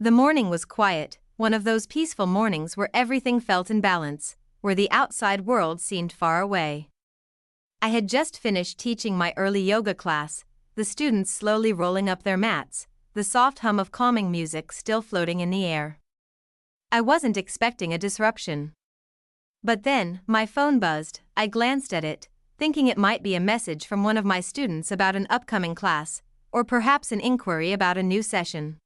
The morning was quiet, one of those peaceful mornings where everything felt in balance, where the outside world seemed far away. I had just finished teaching my early yoga class, the students slowly rolling up their mats, the soft hum of calming music still floating in the air. I wasn't expecting a disruption. But then, my phone buzzed. I glanced at it, thinking it might be a message from one of my students about an upcoming class, or perhaps an inquiry about a new session.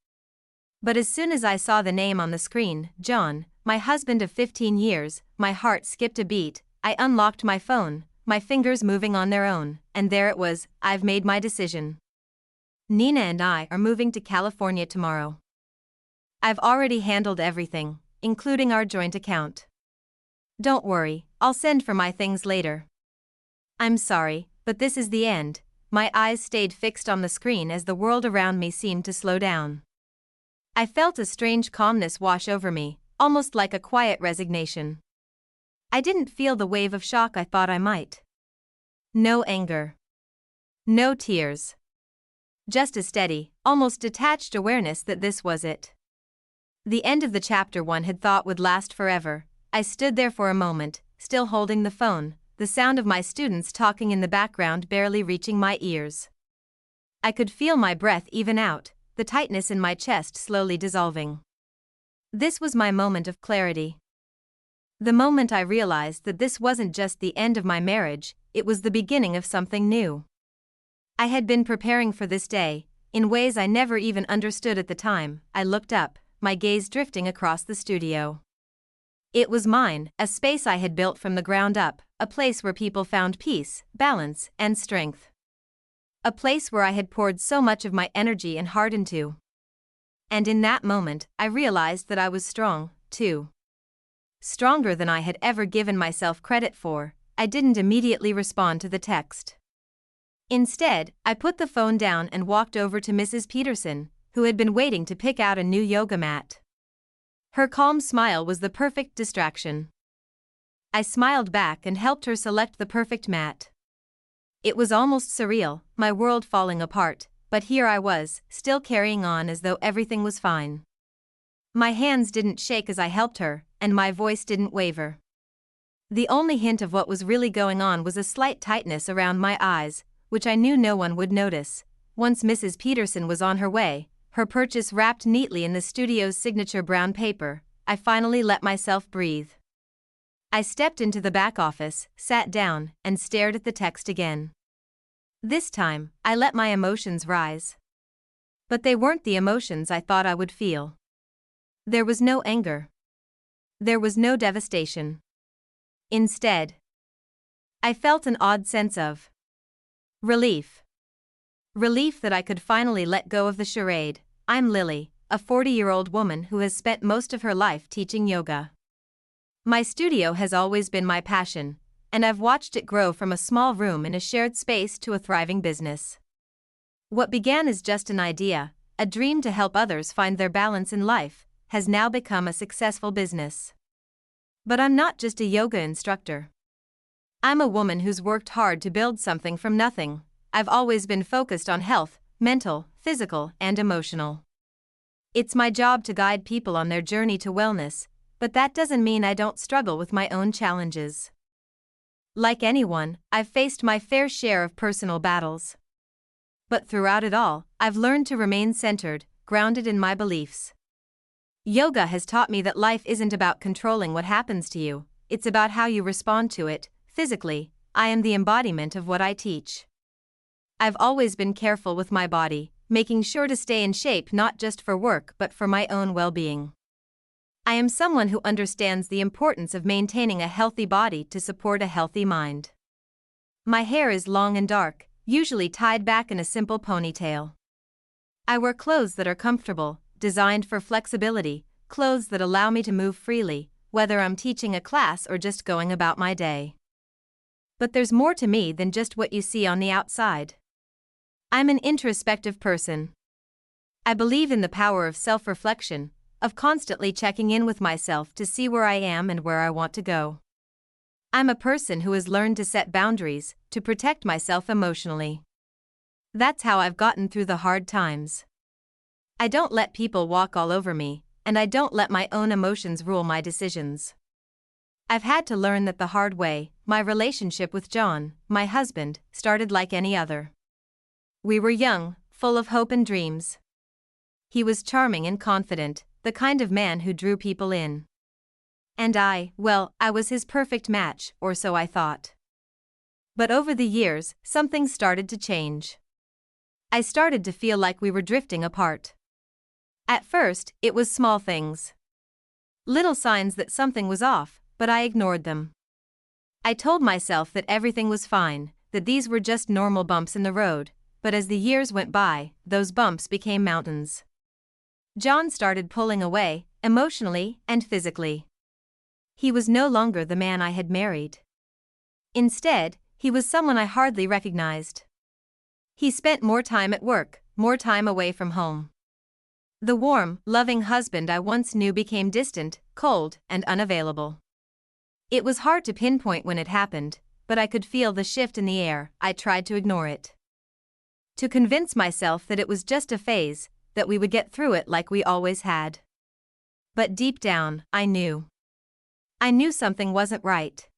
But as soon as I saw the name on the screen, John, my husband of 15 years, my heart skipped a beat. I unlocked my phone, my fingers moving on their own, and there it was. I've made my decision. Nina and I are moving to California tomorrow. I've already handled everything, including our joint account. Don't worry, I'll send for my things later. I'm sorry, but this is the end. My eyes stayed fixed on the screen as the world around me seemed to slow down. I felt a strange calmness wash over me, almost like a quiet resignation. I didn't feel the wave of shock I thought I might. No anger. No tears. Just a steady, almost detached awareness that this was it. The end of the chapter one had thought would last forever. I stood there for a moment, still holding the phone, the sound of my students talking in the background barely reaching my ears. I could feel my breath even out, the tightness in my chest slowly dissolving. This was my moment of clarity. The moment I realized that this wasn't just the end of my marriage, it was the beginning of something new. I had been preparing for this day, in ways I never even understood at the time. I looked up, my gaze drifting across the studio. It was mine, a space I had built from the ground up, a place where people found peace, balance, and strength. A place where I had poured so much of my energy and heart into. And in that moment, I realized that I was strong, too. Stronger than I had ever given myself credit for. I didn't immediately respond to the text. Instead, I put the phone down and walked over to Mrs. Peterson, who had been waiting to pick out a new yoga mat. Her calm smile was the perfect distraction. I smiled back and helped her select the perfect mat. It was almost surreal, my world falling apart, but here I was, still carrying on as though everything was fine. My hands didn't shake as I helped her, and my voice didn't waver. The only hint of what was really going on was a slight tightness around my eyes, which I knew no one would notice. Once Mrs. Peterson was on her way, her purchase wrapped neatly in the studio's signature brown paper, I finally let myself breathe. I stepped into the back office, sat down, and stared at the text again. This time, I let my emotions rise. But they weren't the emotions I thought I would feel. There was no anger. There was no devastation. Instead, I felt an odd sense of relief. Relief that I could finally let go of the charade. I'm Lily, a 40-year-old woman who has spent most of her life teaching yoga. My studio has always been my passion, and I've watched it grow from a small room in a shared space to a thriving business. What began as just an idea, a dream to help others find their balance in life, has now become a successful business. But I'm not just a yoga instructor. I'm a woman who's worked hard to build something from nothing. I've always been focused on health, mental, physical, and emotional. It's my job to guide people on their journey to wellness, but that doesn't mean I don't struggle with my own challenges. Like anyone, I've faced my fair share of personal battles. But throughout it all, I've learned to remain centered, grounded in my beliefs. Yoga has taught me that life isn't about controlling what happens to you, it's about how you respond to it. Physically, I am the embodiment of what I teach. I've always been careful with my body, making sure to stay in shape not just for work but for my own well-being. I am someone who understands the importance of maintaining a healthy body to support a healthy mind. My hair is long and dark, usually tied back in a simple ponytail. I wear clothes that are comfortable, designed for flexibility, clothes that allow me to move freely, whether I'm teaching a class or just going about my day. But there's more to me than just what you see on the outside. I'm an introspective person. I believe in the power of self-reflection, of constantly checking in with myself to see where I am and where I want to go. I'm a person who has learned to set boundaries, to protect myself emotionally. That's how I've gotten through the hard times. I don't let people walk all over me, and I don't let my own emotions rule my decisions. I've had to learn that the hard way. My relationship with John, my husband, started like any other. We were young, full of hope and dreams. He was charming and confident, the kind of man who drew people in. And I was his perfect match, or so I thought. But over the years, something started to change. I started to feel like we were drifting apart. At first, it was small things. Little signs that something was off, but I ignored them. I told myself that everything was fine, that these were just normal bumps in the road, but as the years went by, those bumps became mountains. John started pulling away, emotionally and physically. He was no longer the man I had married. Instead, he was someone I hardly recognized. He spent more time at work, more time away from home. The warm, loving husband I once knew became distant, cold, and unavailable. It was hard to pinpoint when it happened, but I could feel the shift in the air. I tried to ignore it. To convince myself that it was just a phase, that we would get through it like we always had. But deep down, I knew. I knew something wasn't right.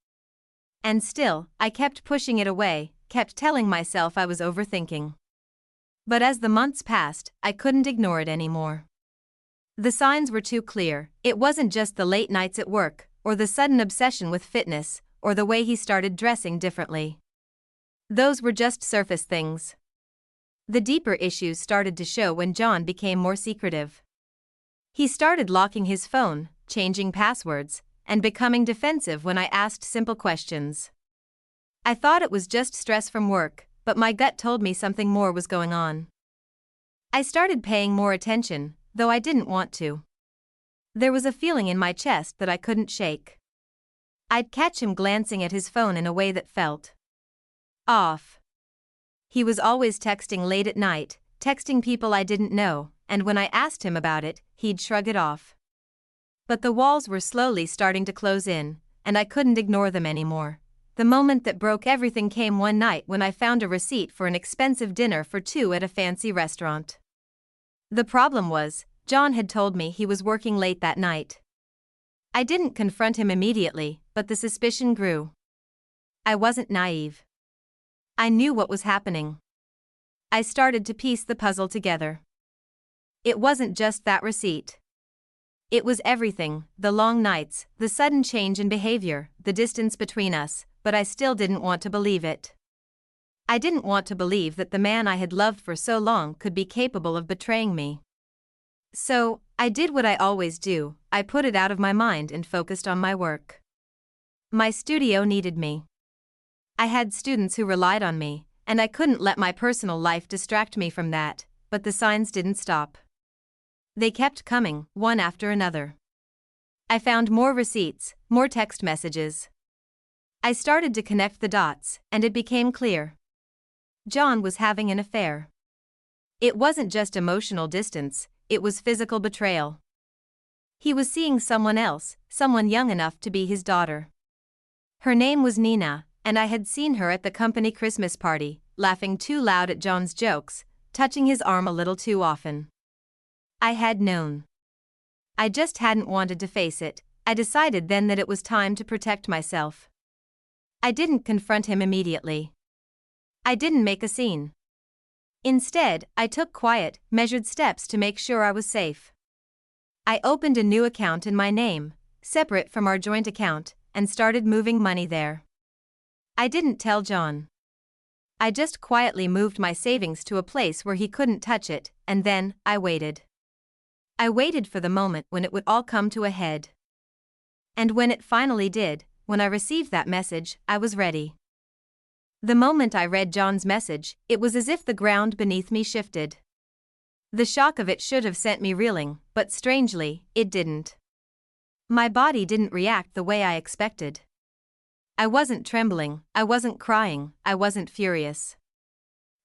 And still, I kept pushing it away, kept telling myself I was overthinking. But as the months passed, I couldn't ignore it anymore. The signs were too clear. It wasn't just the late nights at work, or the sudden obsession with fitness, or the way he started dressing differently. Those were just surface things. The deeper issues started to show when John became more secretive. He started locking his phone, changing passwords, and becoming defensive when I asked simple questions. I thought it was just stress from work, but my gut told me something more was going on. I started paying more attention, though I didn't want to. There was a feeling in my chest that I couldn't shake. I'd catch him glancing at his phone in a way that felt off. He was always texting late at night, texting people I didn't know, and when I asked him about it, he'd shrug it off. But the walls were slowly starting to close in, and I couldn't ignore them anymore. The moment that broke everything came one night when I found a receipt for an expensive dinner for two at a fancy restaurant. The problem was, John had told me he was working late that night. I didn't confront him immediately, but the suspicion grew. I wasn't naive. I knew what was happening. I started to piece the puzzle together. It wasn't just that receipt. It was everything, the long nights, the sudden change in behavior, the distance between us, but I still didn't want to believe it. I didn't want to believe that the man I had loved for so long could be capable of betraying me. So, I did what I always do, I put it out of my mind and focused on my work. My studio needed me. I had students who relied on me, and I couldn't let my personal life distract me from that, but the signs didn't stop. They kept coming, one after another. I found more receipts, more text messages. I started to connect the dots, and it became clear. John was having an affair. It wasn't just emotional distance, it was physical betrayal. He was seeing someone else, someone young enough to be his daughter. Her name was Nina, and I had seen her at the company Christmas party, laughing too loud at John's jokes, touching his arm a little too often. I had known. I just hadn't wanted to face it. I decided then that it was time to protect myself. I didn't confront him immediately. I didn't make a scene. Instead, I took quiet, measured steps to make sure I was safe. I opened a new account in my name, separate from our joint account, and started moving money there. I didn't tell John. I just quietly moved my savings to a place where he couldn't touch it, and then, I waited. I waited for the moment when it would all come to a head. And when it finally did, when I received that message, I was ready. The moment I read John's message, it was as if the ground beneath me shifted. The shock of it should have sent me reeling, but strangely, it didn't. My body didn't react the way I expected. I wasn't trembling, I wasn't crying, I wasn't furious.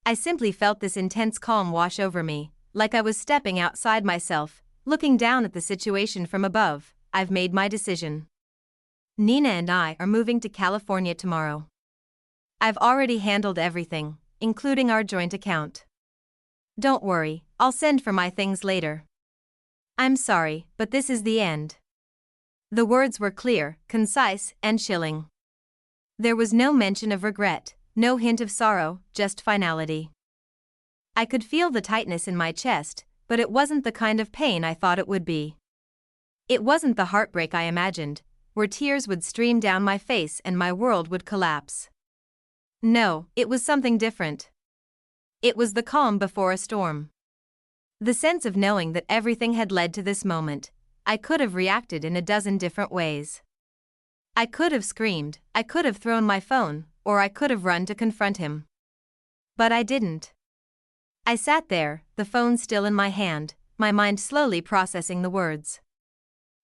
I simply felt this intense calm wash over me, like I was stepping outside myself, looking down at the situation from above. I've made my decision. Nina and I are moving to California tomorrow. I've already handled everything, including our joint account. Don't worry, I'll send for my things later. I'm sorry, but this is the end. The words were clear, concise, and chilling. There was no mention of regret, no hint of sorrow, just finality. I could feel the tightness in my chest, but it wasn't the kind of pain I thought it would be. It wasn't the heartbreak I imagined, where tears would stream down my face and my world would collapse. No, it was something different. It was the calm before a storm. The sense of knowing that everything had led to this moment. I could have reacted in a dozen different ways. I could have screamed, I could have thrown my phone, or I could have run to confront him. But I didn't. I sat there, the phone still in my hand, my mind slowly processing the words.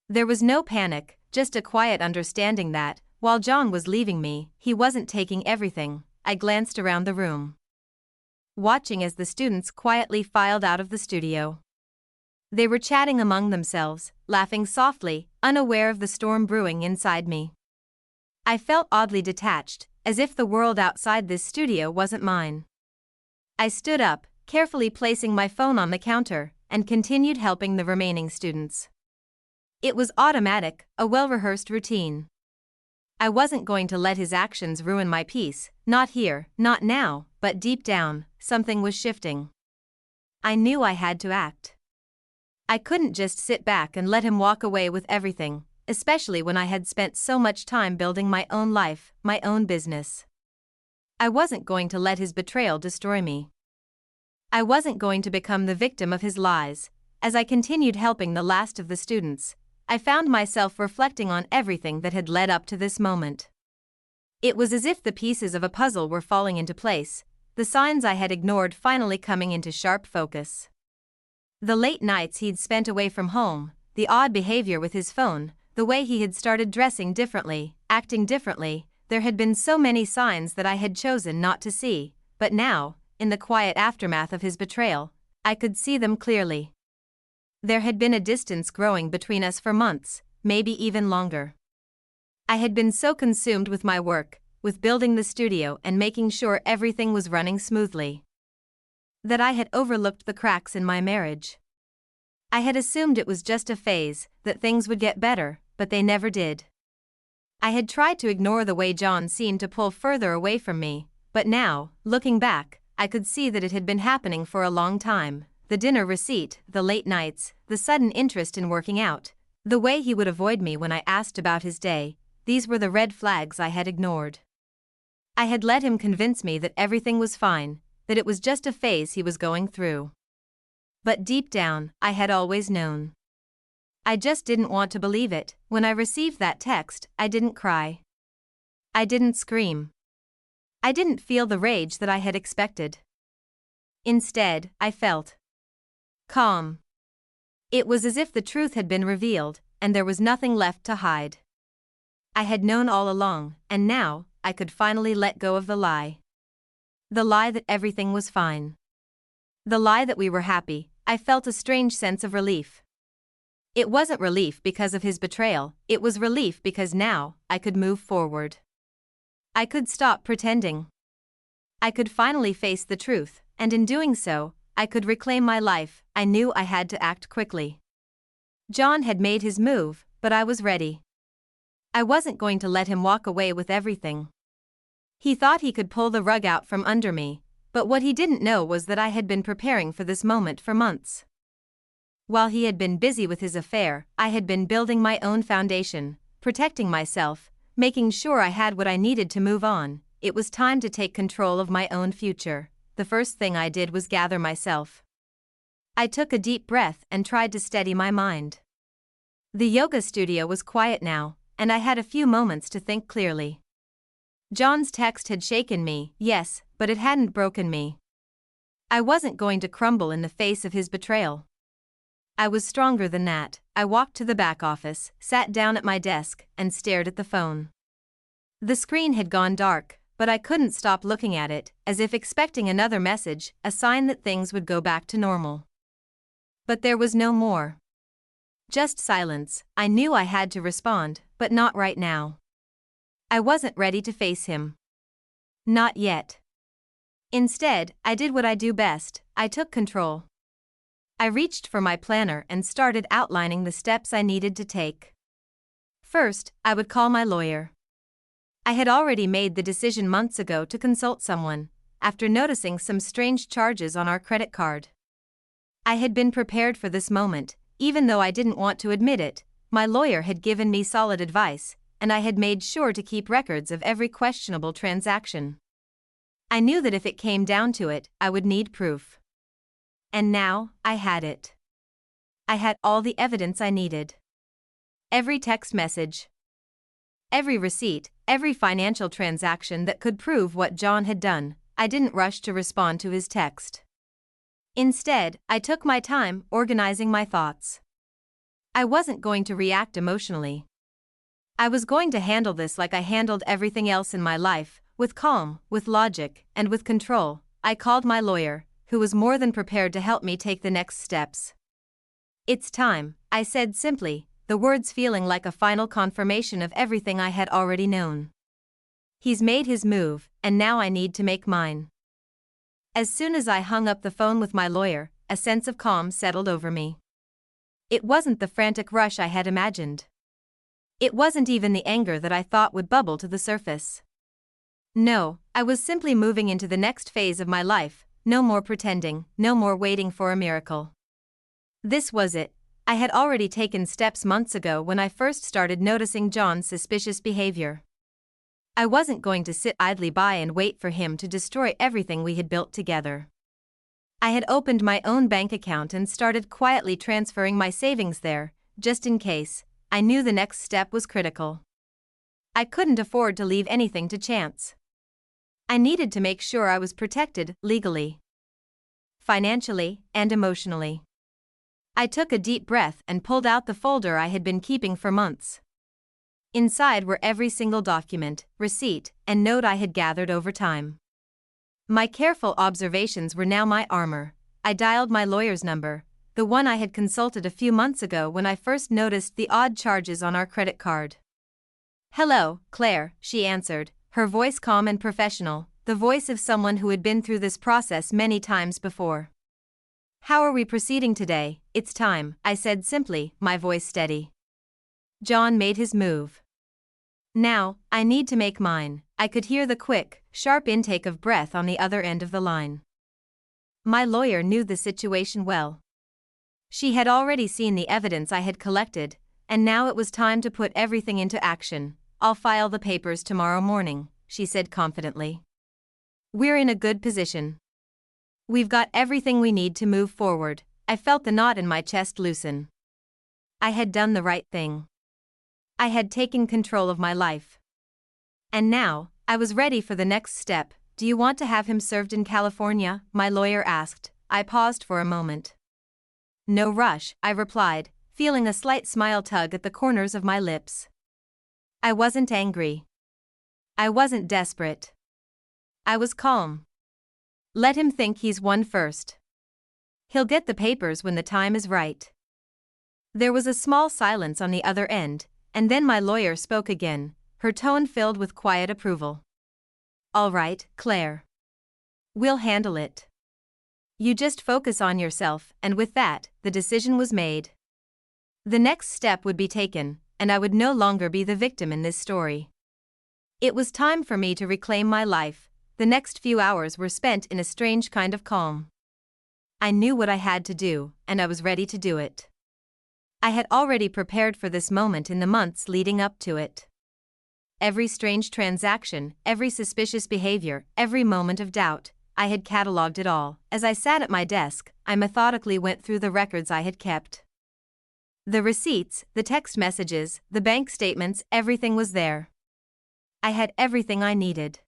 There was no panic, just a quiet understanding that, while John was leaving me, he wasn't taking everything. I glanced around the room, watching as the students quietly filed out of the studio. They were chatting among themselves, laughing softly, unaware of the storm brewing inside me. I felt oddly detached, as if the world outside this studio wasn't mine. I stood up, carefully placing my phone on the counter, and continued helping the remaining students. It was automatic, a well-rehearsed routine. I wasn't going to let his actions ruin my peace, not here, not now, but deep down, something was shifting. I knew I had to act. I couldn't just sit back and let him walk away with everything, especially when I had spent so much time building my own life, my own business. I wasn't going to let his betrayal destroy me. I wasn't going to become the victim of his lies. As I continued helping the last of the students, I found myself reflecting on everything that had led up to this moment. It was as if the pieces of a puzzle were falling into place, the signs I had ignored finally coming into sharp focus. The late nights he'd spent away from home, the odd behavior with his phone, the way he had started dressing differently, acting differently, there had been so many signs that I had chosen not to see, but now, in the quiet aftermath of his betrayal, I could see them clearly. There had been a distance growing between us for months, maybe even longer. I had been so consumed with my work, with building the studio and making sure everything was running smoothly, that I had overlooked the cracks in my marriage. I had assumed it was just a phase, that things would get better, but they never did. I had tried to ignore the way John seemed to pull further away from me, but now, looking back, I could see that it had been happening for a long time. The dinner receipt, the late nights, the sudden interest in working out, the way he would avoid me when I asked about his day, these were the red flags I had ignored. I had let him convince me that everything was fine, that it was just a phase he was going through. But deep down, I had always known. I just didn't want to believe it. When I received that text, I didn't cry. I didn't scream. I didn't feel the rage that I had expected. Instead, I felt calm. It was as if the truth had been revealed, and there was nothing left to hide. I had known all along, and now, I could finally let go of the lie. The lie that everything was fine. The lie that we were happy. I felt a strange sense of relief. It wasn't relief because of his betrayal, it was relief because now, I could move forward. I could stop pretending. I could finally face the truth, and in doing so, I could reclaim my life. I knew I had to act quickly. John had made his move, but I was ready. I wasn't going to let him walk away with everything. He thought he could pull the rug out from under me, but what he didn't know was that I had been preparing for this moment for months. While he had been busy with his affair, I had been building my own foundation, protecting myself, making sure I had what I needed to move on. It was time to take control of my own future. The first thing I did was gather myself. I took a deep breath and tried to steady my mind. The yoga studio was quiet now, and I had a few moments to think clearly. John's text had shaken me, yes, but it hadn't broken me. I wasn't going to crumble in the face of his betrayal. I was stronger than that. I walked to the back office, sat down at my desk, and stared at the phone. The screen had gone dark, but I couldn't stop looking at it, as if expecting another message, a sign that things would go back to normal. But there was no more. Just silence. I knew I had to respond, but not right now. I wasn't ready to face him. Not yet. Instead, I did what I do best. I took control. I reached for my planner and started outlining the steps I needed to take. First, I would call my lawyer. I had already made the decision months ago to consult someone, after noticing some strange charges on our credit card. I had been prepared for this moment, even though I didn't want to admit it. My lawyer had given me solid advice, and I had made sure to keep records of every questionable transaction. I knew that if it came down to it, I would need proof. And now, I had it. I had all the evidence I needed. Every text message, every receipt, every financial transaction that could prove what John had done. I didn't rush to respond to his text. Instead, I took my time organizing my thoughts. I wasn't going to react emotionally. I was going to handle this like I handled everything else in my life, with calm, with logic, and with control. I called my lawyer, who was more than prepared to help me take the next steps. "It's time," I said simply, the words feeling like a final confirmation of everything I had already known. "He's made his move, and now I need to make mine." As soon as I hung up the phone with my lawyer, a sense of calm settled over me. It wasn't the frantic rush I had imagined. It wasn't even the anger that I thought would bubble to the surface. No, I was simply moving into the next phase of my life, no more pretending, no more waiting for a miracle. This was it. I had already taken steps months ago when I first started noticing John's suspicious behavior. I wasn't going to sit idly by and wait for him to destroy everything we had built together. I had opened my own bank account and started quietly transferring my savings there, just in case. I knew the next step was critical. I couldn't afford to leave anything to chance. I needed to make sure I was protected legally, financially, and emotionally. I took a deep breath and pulled out the folder I had been keeping for months. Inside were every single document, receipt, and note I had gathered over time. My careful observations were now my armor. I dialed my lawyer's number, the one I had consulted a few months ago when I first noticed the odd charges on our credit card. "Hello, Claire," she answered, her voice calm and professional, the voice of someone who had been through this process many times before. "How are we proceeding today?" "It's time," I said simply, my voice steady. John made his move. Now, I need to make mine. I could hear the quick, sharp intake of breath on the other end of the line. My lawyer knew the situation well. She had already seen the evidence I had collected, and now it was time to put everything into action. "I'll file the papers tomorrow morning," she said confidently. "We're in a good position. We've got everything we need to move forward." I felt the knot in my chest loosen. I had done the right thing. I had taken control of my life. And now, I was ready for the next step. "Do you want to have him served in California?" my lawyer asked. I paused for a moment. "No rush," I replied, feeling a slight smile tug at the corners of my lips. I wasn't angry. I wasn't desperate. I was calm. Let him think he's won first. He'll get the papers when the time is right. There was a small silence on the other end, and then my lawyer spoke again, her tone filled with quiet approval. "All right, Claire. We'll handle it. You just focus on yourself," and with that, the decision was made. The next step would be taken, and I would no longer be the victim in this story. It was time for me to reclaim my life. The next few hours were spent in a strange kind of calm. I knew what I had to do, and I was ready to do it. I had already prepared for this moment in the months leading up to it. Every strange transaction, every suspicious behavior, every moment of doubt, I had catalogued it all. As I sat at my desk, I methodically went through the records I had kept. The receipts, the text messages, the bank statements, everything was there. I had everything I needed.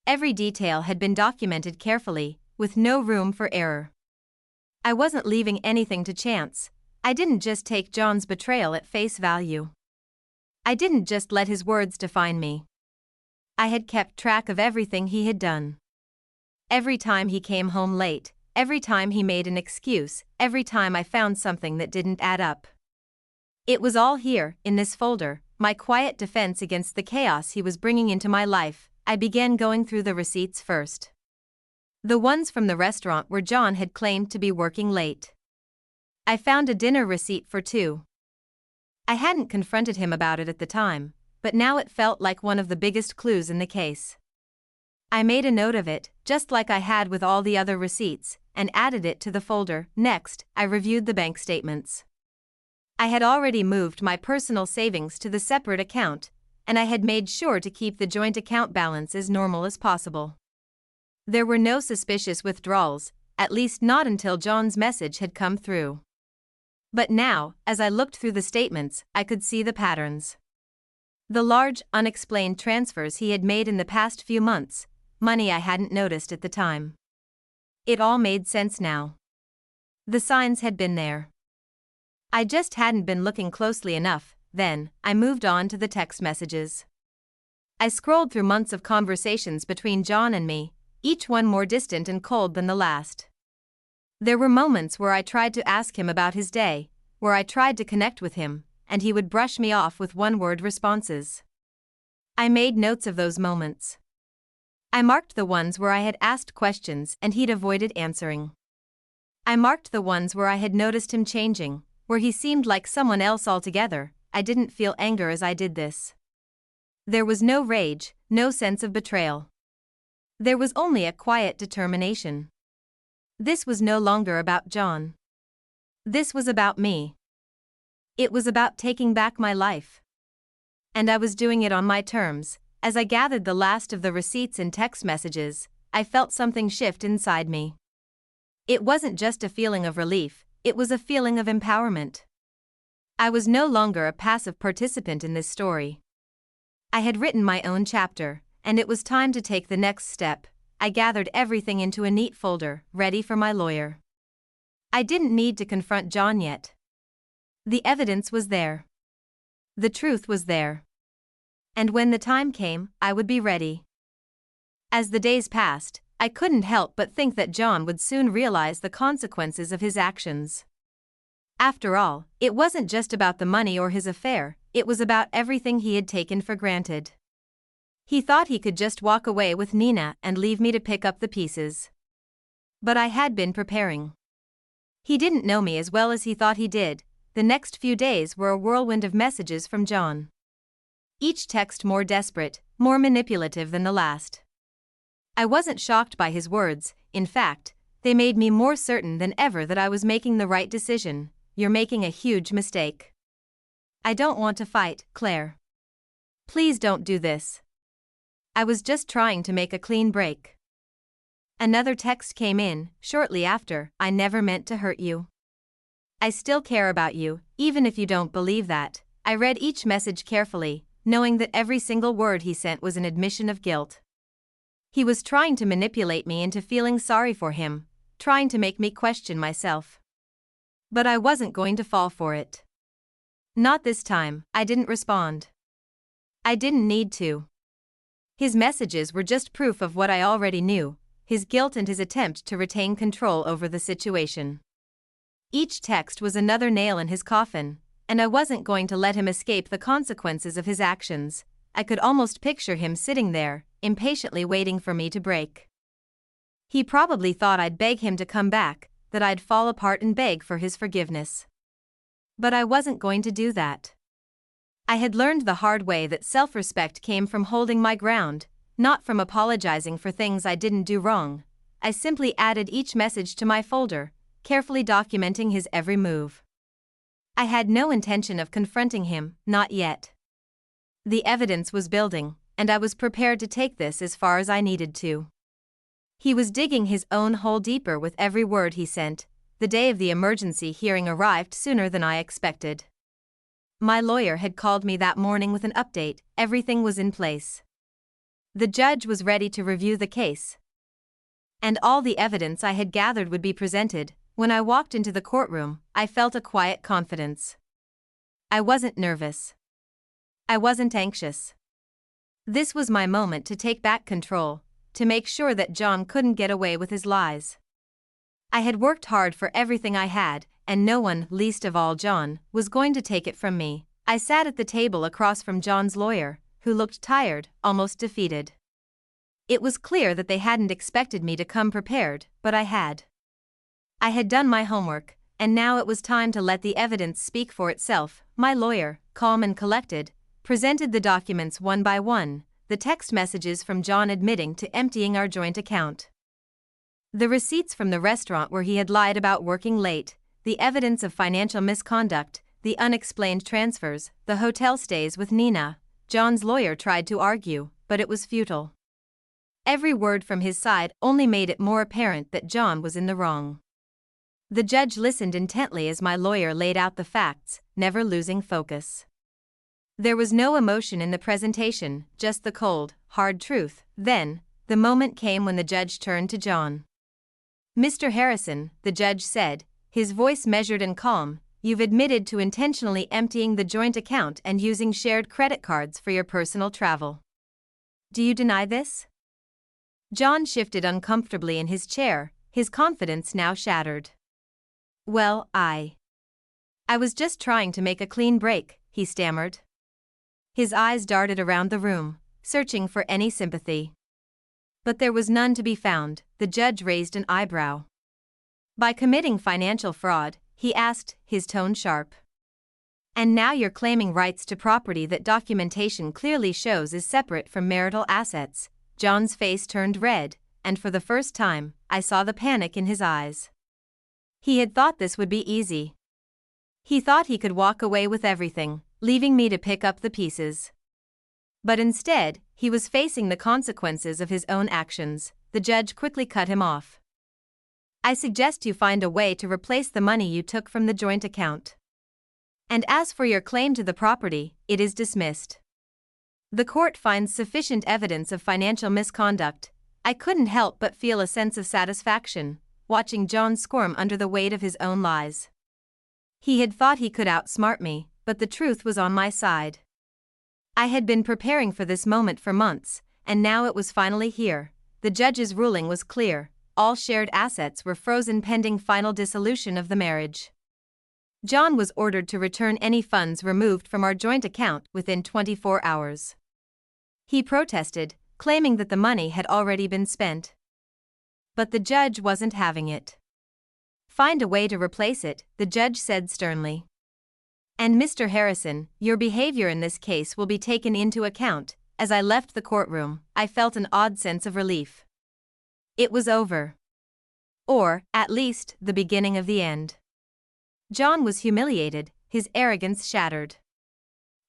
Every detail had been documented carefully, with no room for error. I wasn't leaving anything to chance. I didn't just take John's betrayal at face value. I didn't just let his words define me. I had kept track of everything he had done. Every time he came home late, every time he made an excuse, every time I found something that didn't add up. It was all here, in this folder, my quiet defense against the chaos he was bringing into my life. I began going through the receipts first. The ones from the restaurant where John had claimed to be working late. I found a dinner receipt for two. I hadn't confronted him about it at the time, but now it felt like one of the biggest clues in the case. I made a note of it, just like I had with all the other receipts, and added it to the folder. Next, I reviewed the bank statements. I had already moved my personal savings to the separate account, and I had made sure to keep the joint account balance as normal as possible. There were no suspicious withdrawals, at least not until John's message had come through. But now, as I looked through the statements, I could see the patterns. The large, unexplained transfers he had made in the past few months, money I hadn't noticed at the time. It all made sense now. The signs had been there. I just hadn't been looking closely enough. Then, I moved on to the text messages. I scrolled through months of conversations between John and me, each one more distant and cold than the last. There were moments where I tried to ask him about his day, where I tried to connect with him, and he would brush me off with one-word responses. I made notes of those moments. I marked the ones where I had asked questions and he'd avoided answering. I marked the ones where I had noticed him changing, where he seemed like someone else altogether. I didn't feel anger as I did this. There was no rage, no sense of betrayal. There was only a quiet determination. This was no longer about John. This was about me. It was about taking back my life. And I was doing it on my terms. As I gathered the last of the receipts and text messages, I felt something shift inside me. It wasn't just a feeling of relief, it was a feeling of empowerment. I was no longer a passive participant in this story. I had written my own chapter, and it was time to take the next step. I gathered everything into a neat folder, ready for my lawyer. I didn't need to confront John yet. The evidence was there. The truth was there. And when the time came, I would be ready. As the days passed, I couldn't help but think that John would soon realize the consequences of his actions. After all, it wasn't just about the money or his affair, it was about everything he had taken for granted. He thought he could just walk away with Nina and leave me to pick up the pieces. But I had been preparing. He didn't know me as well as he thought he did. The next few days were a whirlwind of messages from John. Each text more desperate, more manipulative than the last. I wasn't shocked by his words. In fact, they made me more certain than ever that I was making the right decision. You're making a huge mistake. I don't want to fight, Claire. Please don't do this. I was just trying to make a clean break. Another text came in, shortly after. I never meant to hurt you. I still care about you, even if you don't believe that. I read each message carefully, knowing that every single word he sent was an admission of guilt. He was trying to manipulate me into feeling sorry for him, trying to make me question myself. But I wasn't going to fall for it. Not this time. I didn't respond. I didn't need to. His messages were just proof of what I already knew, his guilt and his attempt to retain control over the situation. Each text was another nail in his coffin, and I wasn't going to let him escape the consequences of his actions. I could almost picture him sitting there, impatiently waiting for me to break. He probably thought I'd beg him to come back, that I'd fall apart and beg for his forgiveness. But I wasn't going to do that. I had learned the hard way that self-respect came from holding my ground, not from apologizing for things I didn't do wrong. I simply added each message to my folder, carefully documenting his every move. I had no intention of confronting him, not yet. The evidence was building, and I was prepared to take this as far as I needed to. He was digging his own hole deeper with every word he sent. The day of the emergency hearing arrived sooner than I expected. My lawyer had called me that morning with an update. Everything was in place. The judge was ready to review the case, and all the evidence I had gathered would be presented. When I walked into the courtroom, I felt a quiet confidence. I wasn't nervous. I wasn't anxious. This was my moment to take back control, to make sure that John couldn't get away with his lies. I had worked hard for everything I had, and no one, least of all John, was going to take it from me. I sat at the table across from John's lawyer, who looked tired, almost defeated. It was clear that they hadn't expected me to come prepared, but I had. I had done my homework, and now it was time to let the evidence speak for itself. My lawyer, calm and collected, presented the documents one by one, the text messages from John admitting to emptying our joint account, the receipts from the restaurant where he had lied about working late, the evidence of financial misconduct, the unexplained transfers, the hotel stays with Nina. John's lawyer tried to argue, but it was futile. Every word from his side only made it more apparent that John was in the wrong. The judge listened intently as my lawyer laid out the facts, never losing focus. There was no emotion in the presentation, just the cold, hard truth. Then, the moment came when the judge turned to John. "Mr. Harrison," the judge said, his voice measured and calm, "you've admitted to intentionally emptying the joint account and using shared credit cards for your personal travel. Do you deny this?" John shifted uncomfortably in his chair, his confidence now shattered. "Well, I was just trying to make a clean break," he stammered. His eyes darted around the room, searching for any sympathy. But there was none to be found. The judge raised an eyebrow. "By committing financial fraud," he asked, his tone sharp. "And now you're claiming rights to property that documentation clearly shows is separate from marital assets." John's face turned red, and for the first time, I saw the panic in his eyes. He had thought this would be easy. He thought he could walk away with everything, leaving me to pick up the pieces. But instead, he was facing the consequences of his own actions. The judge quickly cut him off. "I suggest you find a way to replace the money you took from the joint account. And as for your claim to the property, it is dismissed. The court finds sufficient evidence of financial misconduct." I couldn't help but feel a sense of satisfaction, watching John squirm under the weight of his own lies. He had thought he could outsmart me, but the truth was on my side. I had been preparing for this moment for months, and now it was finally here. The judge's ruling was clear: all shared assets were frozen pending final dissolution of the marriage. John was ordered to return any funds removed from our joint account within 24 hours. He protested, claiming that the money had already been spent. But the judge wasn't having it. "Find a way to replace it," the judge said sternly. "And Mr. Harrison, your behavior in this case will be taken into account." As I left the courtroom, I felt an odd sense of relief. It was over. Or, at least, the beginning of the end. John was humiliated, his arrogance shattered.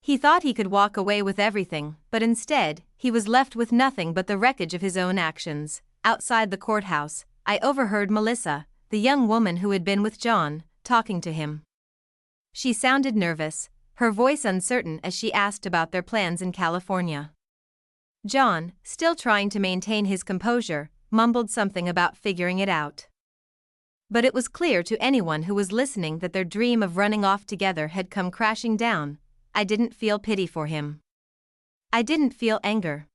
He thought he could walk away with everything, but instead, he was left with nothing but the wreckage of his own actions. Outside the courthouse, I overheard Melissa, the young woman who had been with John, talking to him. She sounded nervous, her voice uncertain as she asked about their plans in California. John, still trying to maintain his composure, mumbled something about figuring it out. But it was clear to anyone who was listening that their dream of running off together had come crashing down. I didn't feel pity for him. I didn't feel anger.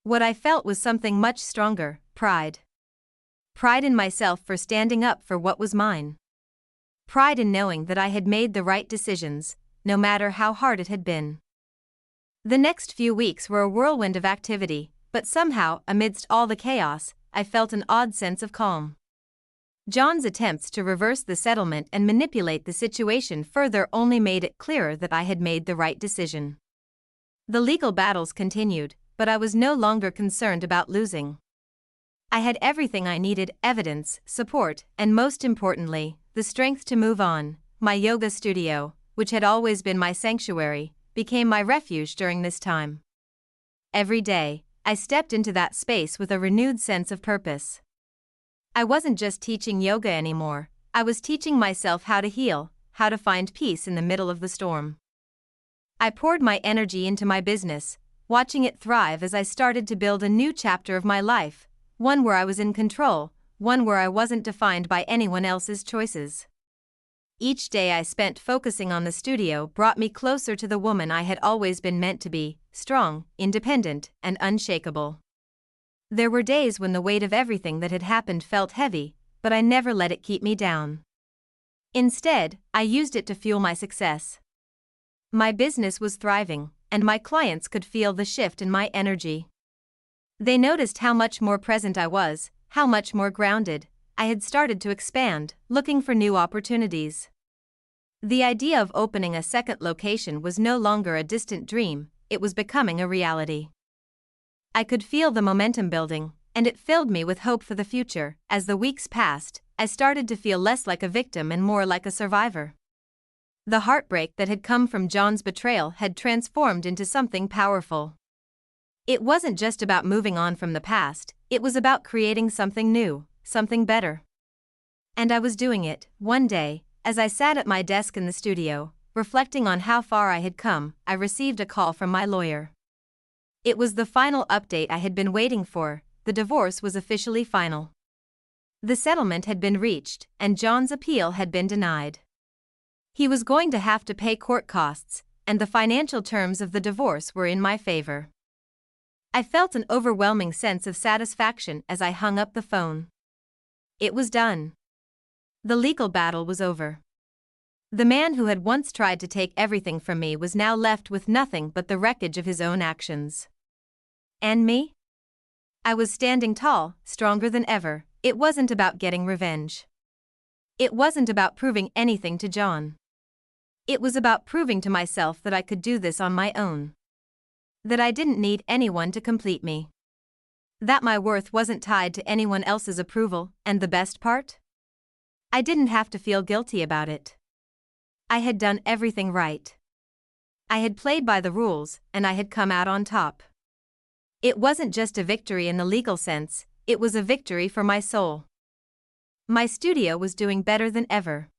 What I felt was something much stronger: pride. Pride in myself for standing up for what was mine. Pride in knowing that I had made the right decisions, no matter how hard it had been. The next few weeks were a whirlwind of activity, but somehow, amidst all the chaos, I felt an odd sense of calm. John's attempts to reverse the settlement and manipulate the situation further only made it clearer that I had made the right decision. The legal battles continued, but I was no longer concerned about losing. I had everything I needed: evidence, support, and most importantly, the strength to move on. My yoga studio, which had always been my sanctuary, became my refuge during this time. Every day, I stepped into that space with a renewed sense of purpose. I wasn't just teaching yoga anymore, I was teaching myself how to heal, how to find peace in the middle of the storm. I poured my energy into my business, watching it thrive as I started to build a new chapter of my life, one where I was in control, one where I wasn't defined by anyone else's choices. Each day I spent focusing on the studio brought me closer to the woman I had always been meant to be: strong, independent, and unshakable. There were days when the weight of everything that had happened felt heavy, but I never let it keep me down. Instead, I used it to fuel my success. My business was thriving, and my clients could feel the shift in my energy. They noticed how much more present I was, how much more grounded, I had started to expand, looking for new opportunities. The idea of opening a second location was no longer a distant dream, it was becoming a reality. I could feel the momentum building, and it filled me with hope for the future. As the weeks passed, I started to feel less like a victim and more like a survivor. The heartbreak that had come from John's betrayal had transformed into something powerful. It wasn't just about moving on from the past, it was about creating something new, something better. And I was doing it. One day, as I sat at my desk in the studio, reflecting on how far I had come, I received a call from my lawyer. It was the final update I had been waiting for. The divorce was officially final. The settlement had been reached, and John's appeal had been denied. He was going to have to pay court costs, and the financial terms of the divorce were in my favor. I felt an overwhelming sense of satisfaction as I hung up the phone. It was done. The legal battle was over. The man who had once tried to take everything from me was now left with nothing but the wreckage of his own actions. And me? I was standing tall, stronger than ever. It wasn't about getting revenge. It wasn't about proving anything to John. It was about proving to myself that I could do this on my own. That I didn't need anyone to complete me. That my worth wasn't tied to anyone else's approval, and the best part? I didn't have to feel guilty about it. I had done everything right. I had played by the rules, and I had come out on top. It wasn't just a victory in the legal sense, it was a victory for my soul. My studio was doing better than ever.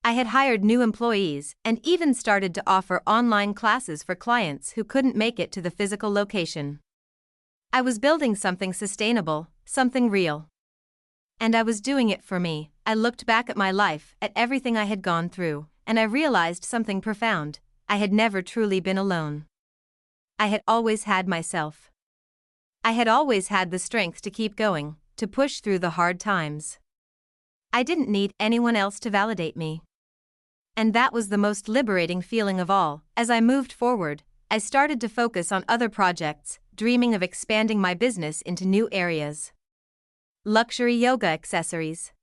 I had hired new employees and even started to offer online classes for clients who couldn't make it to the physical location. I was building something sustainable, something real. And I was doing it for me. I looked back at my life, at everything I had gone through, and I realized something profound. I had never truly been alone. I had always had myself. I had always had the strength to keep going, to push through the hard times. I didn't need anyone else to validate me. And that was the most liberating feeling of all. As I moved forward, I started to focus on other projects, dreaming of expanding my business into new areas. Luxury yoga accessories.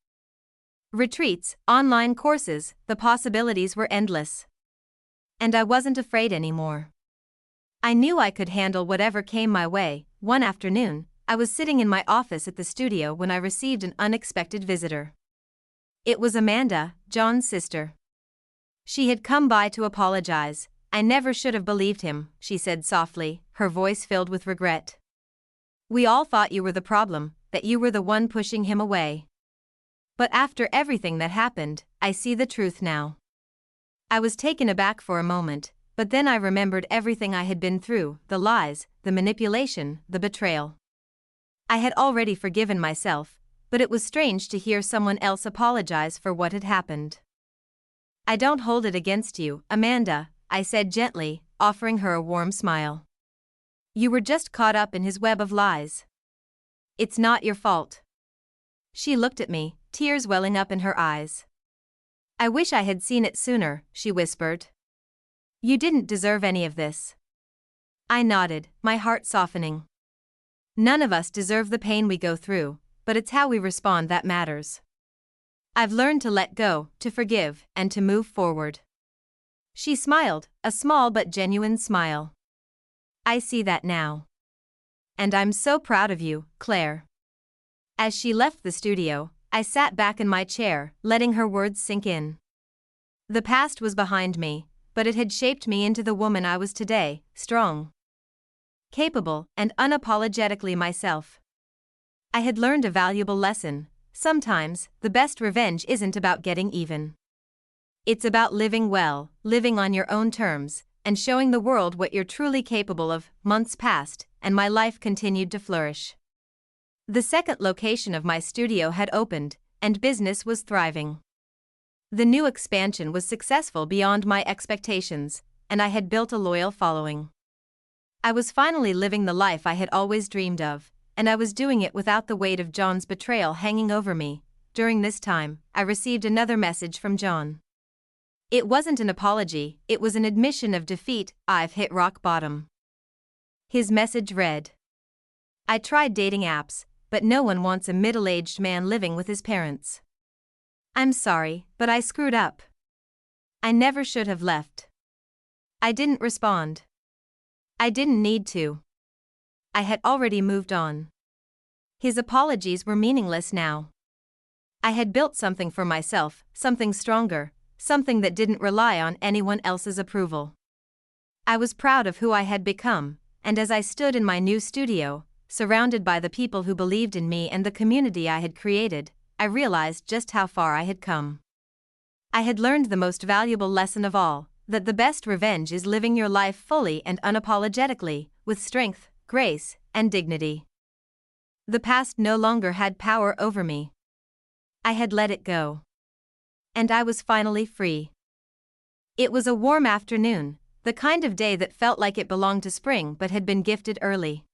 Retreats, online courses, the possibilities were endless. And I wasn't afraid anymore. I knew I could handle whatever came my way. One afternoon, I was sitting in my office at the studio when I received an unexpected visitor. It was Amanda, John's sister. She had come by to apologize. I never should have believed him, she said softly, her voice filled with regret. We all thought you were the problem, that you were the one pushing him away. But after everything that happened, I see the truth now. I was taken aback for a moment, but then I remembered everything I had been through, the lies, the manipulation, the betrayal. I had already forgiven myself, but it was strange to hear someone else apologize for what had happened. I don't hold it against you, Amanda, I said gently, offering her a warm smile. You were just caught up in his web of lies. It's not your fault. She looked at me, tears welling up in her eyes. I wish I had seen it sooner, she whispered. You didn't deserve any of this. I nodded, my heart softening. None of us deserve the pain we go through, but it's how we respond that matters. I've learned to let go, to forgive, and to move forward. She smiled, a small but genuine smile. I see that now. And I'm so proud of you, Claire. As she left the studio, I sat back in my chair, letting her words sink in. The past was behind me, but it had shaped me into the woman I was today, strong, capable, and unapologetically myself. I had learned a valuable lesson. Sometimes, the best revenge isn't about getting even. It's about living well, living on your own terms, and showing the world what you're truly capable of. Months passed, and my life continued to flourish. The second location of my studio had opened, and business was thriving. The new expansion was successful beyond my expectations, and I had built a loyal following. I was finally living the life I had always dreamed of, and I was doing it without the weight of John's betrayal hanging over me. During this time, I received another message from John. It wasn't an apology, it was an admission of defeat. I've hit rock bottom. His message read: I tried dating apps, but no one wants a middle-aged man living with his parents. I'm sorry, but I screwed up. I never should have left. I didn't respond. I didn't need to. I had already moved on. His apologies were meaningless now. I had built something for myself, something stronger, something that didn't rely on anyone else's approval. I was proud of who I had become, and as I stood in my new studio, surrounded by the people who believed in me and the community I had created, I realized just how far I had come. I had learned the most valuable lesson of all, that the best revenge is living your life fully and unapologetically, with strength, grace, and dignity. The past no longer had power over me. I had let it go. And I was finally free. It was a warm afternoon, the kind of day that felt like it belonged to spring but had been gifted early.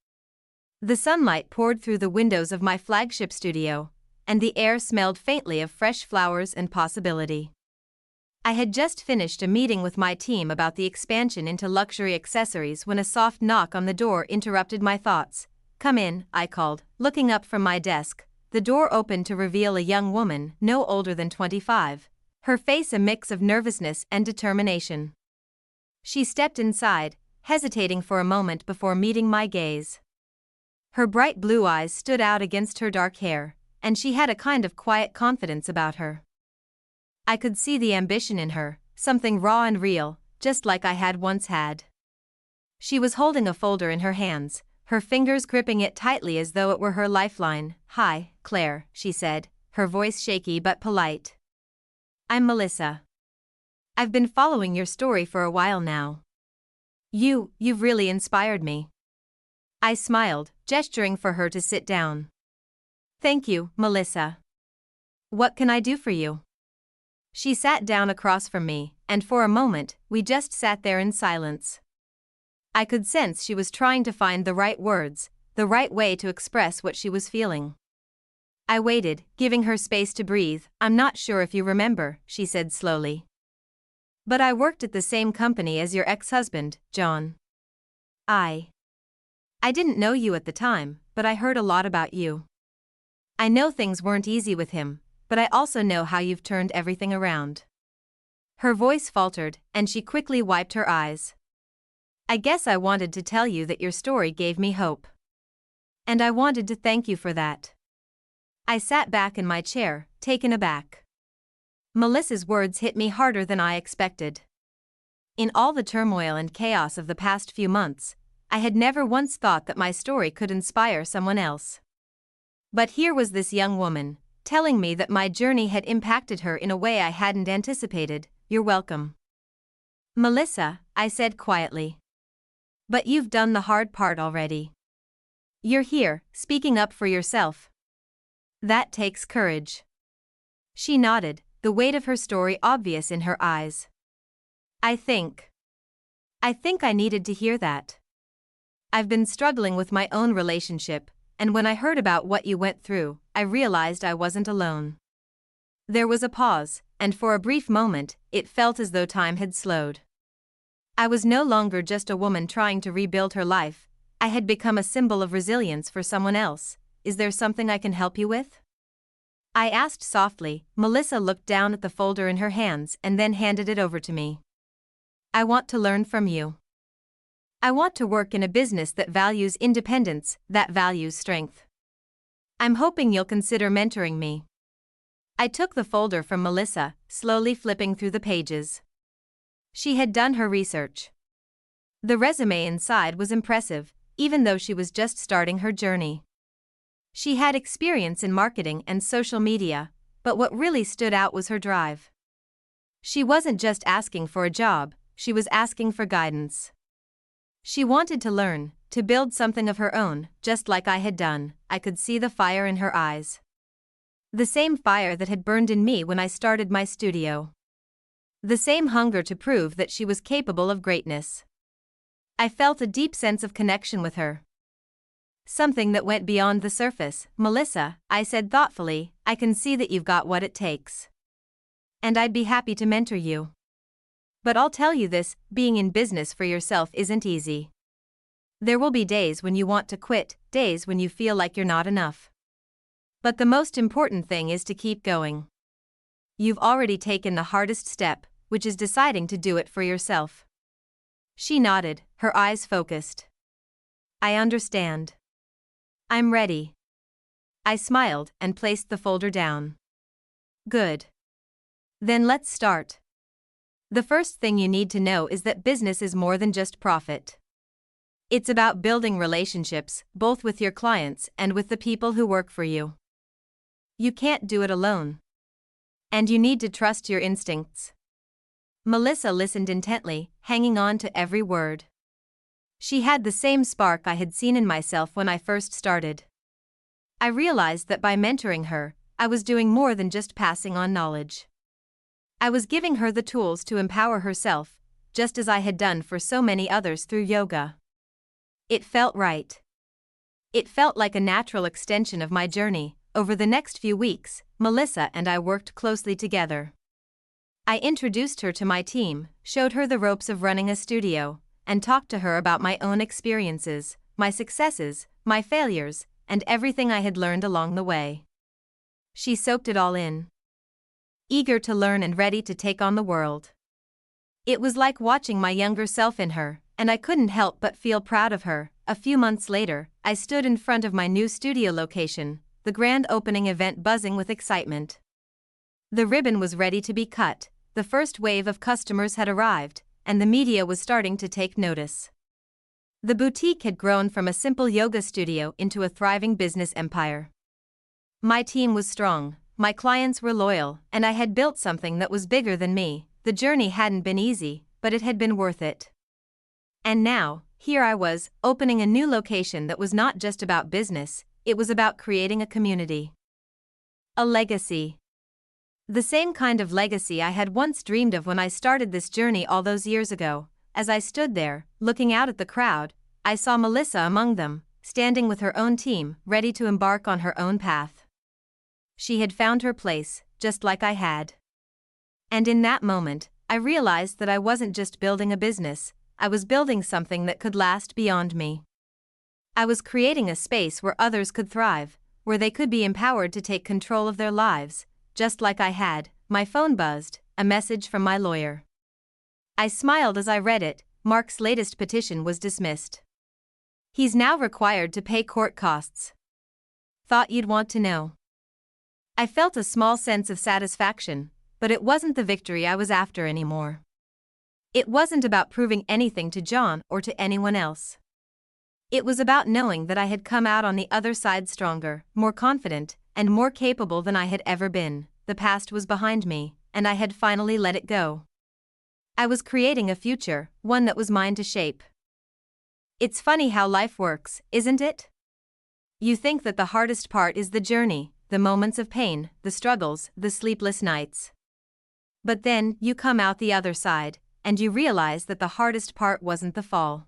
The sunlight poured through the windows of my flagship studio, and the air smelled faintly of fresh flowers and possibility. I had just finished a meeting with my team about the expansion into luxury accessories when a soft knock on the door interrupted my thoughts. "Come in," I called, looking up from my desk. The door opened to reveal a young woman, no older than 25, her face a mix of nervousness and determination. She stepped inside, hesitating for a moment before meeting my gaze. Her bright blue eyes stood out against her dark hair, and she had a kind of quiet confidence about her. I could see the ambition in her, something raw and real, just like I had once had. She was holding a folder in her hands, her fingers gripping it tightly as though it were her lifeline. "Hi, Claire," she said, her voice shaky but polite. "I'm Melissa. I've been following your story for a while now. You've really inspired me." I smiled, gesturing for her to sit down. "Thank you, Melissa. What can I do for you?" She sat down across from me, and for a moment, we just sat there in silence. I could sense she was trying to find the right words, the right way to express what she was feeling. I waited, giving her space to breathe. "I'm not sure if you remember," she said slowly. "But I worked at the same company as your ex-husband, John. I didn't know you at the time, but I heard a lot about you. I know things weren't easy with him, but I also know how you've turned everything around." Her voice faltered, and she quickly wiped her eyes. "I guess I wanted to tell you that your story gave me hope. And I wanted to thank you for that." I sat back in my chair, taken aback. Melissa's words hit me harder than I expected. In all the turmoil and chaos of the past few months, I had never once thought that my story could inspire someone else. But here was this young woman, telling me that my journey had impacted her in a way I hadn't anticipated. "You're welcome, Melissa," I said quietly. "But you've done the hard part already. You're here, speaking up for yourself. That takes courage." She nodded, the weight of her story obvious in her eyes. I think I needed to hear that. I've been struggling with my own relationship, and when I heard about what you went through, I realized I wasn't alone." There was a pause, and for a brief moment, it felt as though time had slowed. I was no longer just a woman trying to rebuild her life. I had become a symbol of resilience for someone else. "Is there something I can help you with?" I asked softly. Melissa looked down at the folder in her hands and then handed it over to me. "I want to learn from you. I want to work in a business that values independence, that values strength. I'm hoping you'll consider mentoring me." I took the folder from Melissa, slowly flipping through the pages. She had done her research. The resume inside was impressive, even though she was just starting her journey. She had experience in marketing and social media, but what really stood out was her drive. She wasn't just asking for a job, she was asking for guidance. She wanted to learn, to build something of her own, just like I had done. I could see the fire in her eyes. The same fire that had burned in me when I started my studio. The same hunger to prove that she was capable of greatness. I felt a deep sense of connection with her. Something that went beyond the surface. "Melissa," I said thoughtfully, "I can see that you've got what it takes. And I'd be happy to mentor you. But I'll tell you this, being in business for yourself isn't easy. There will be days when you want to quit, days when you feel like you're not enough. But the most important thing is to keep going. You've already taken the hardest step, which is deciding to do it for yourself. She nodded, her eyes focused. I understand. I'm ready. I smiled and placed the folder down. Good. Then let's start. The first thing you need to know is that business is more than just profit. It's about building relationships, both with your clients and with the people who work for you. You can't do it alone. And you need to trust your instincts. Melissa listened intently, hanging on to every word. She had the same spark I had seen in myself when I first started. I realized that by mentoring her, I was doing more than just passing on knowledge. I was giving her the tools to empower herself, just as I had done for so many others through yoga. It felt right. It felt like a natural extension of my journey. Over the next few weeks, Melissa and I worked closely together. I introduced her to my team, showed her the ropes of running a studio, and talked to her about my own experiences, my successes, my failures, and everything I had learned along the way. She soaked it all in, eager to learn and ready to take on the world. It was like watching my younger self in her, and I couldn't help but feel proud of her. A few months later, I stood in front of my new studio location, the grand opening event buzzing with excitement. The ribbon was ready to be cut, the first wave of customers had arrived, and the media was starting to take notice. The boutique had grown from a simple yoga studio into a thriving business empire. My team was strong, my clients were loyal, and I had built something that was bigger than me. The journey hadn't been easy, but it had been worth it. And now, here I was, opening a new location that was not just about business, it was about creating a community. A legacy. The same kind of legacy I had once dreamed of when I started this journey all those years ago. As I stood there, looking out at the crowd, I saw Melissa among them, standing with her own team, ready to embark on her own path. She had found her place, just like I had. And in that moment, I realized that I wasn't just building a business, I was building something that could last beyond me. I was creating a space where others could thrive, where they could be empowered to take control of their lives, just like I had. My phone buzzed, a message from my lawyer. I smiled as I read it. Mark's latest petition was dismissed. He's now required to pay court costs. Thought you'd want to know. I felt a small sense of satisfaction, but it wasn't the victory I was after anymore. It wasn't about proving anything to John or to anyone else. It was about knowing that I had come out on the other side stronger, more confident, and more capable than I had ever been. The past was behind me, and I had finally let it go. I was creating a future, one that was mine to shape. It's funny how life works, isn't it? You think that the hardest part is the journey, the moments of pain, the struggles, the sleepless nights. But then, you come out the other side, and you realize that the hardest part wasn't the fall.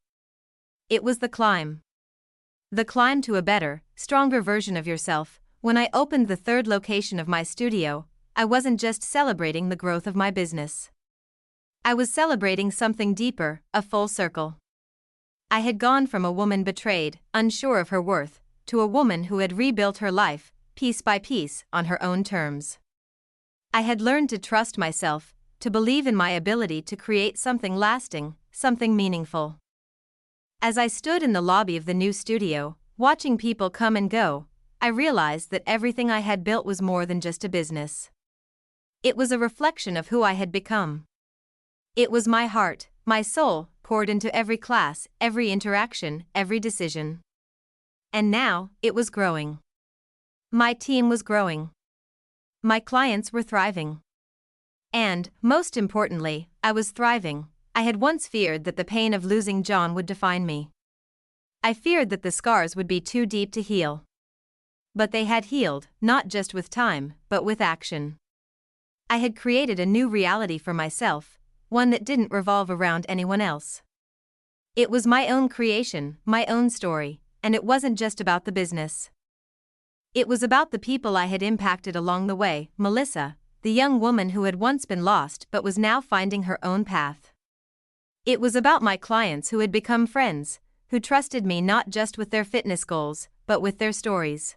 It was the climb. The climb to a better, stronger version of yourself. When I opened the third location of my studio, I wasn't just celebrating the growth of my business. I was celebrating something deeper, a full circle. I had gone from a woman betrayed, unsure of her worth, to a woman who had rebuilt her life, piece by piece, on her own terms. I had learned to trust myself, to believe in my ability to create something lasting, something meaningful. As I stood in the lobby of the new studio, watching people come and go, I realized that everything I had built was more than just a business. It was a reflection of who I had become. It was my heart, my soul, poured into every class, every interaction, every decision. And now, it was growing. My team was growing. My clients were thriving. And, most importantly, I was thriving. I had once feared that the pain of losing John would define me. I feared that the scars would be too deep to heal. But they had healed, not just with time, but with action. I had created a new reality for myself, one that didn't revolve around anyone else. It was my own creation, my own story, and it wasn't just about the business. It was about the people I had impacted along the way. Melissa, the young woman who had once been lost but was now finding her own path. It was about my clients who had become friends, who trusted me not just with their fitness goals, but with their stories.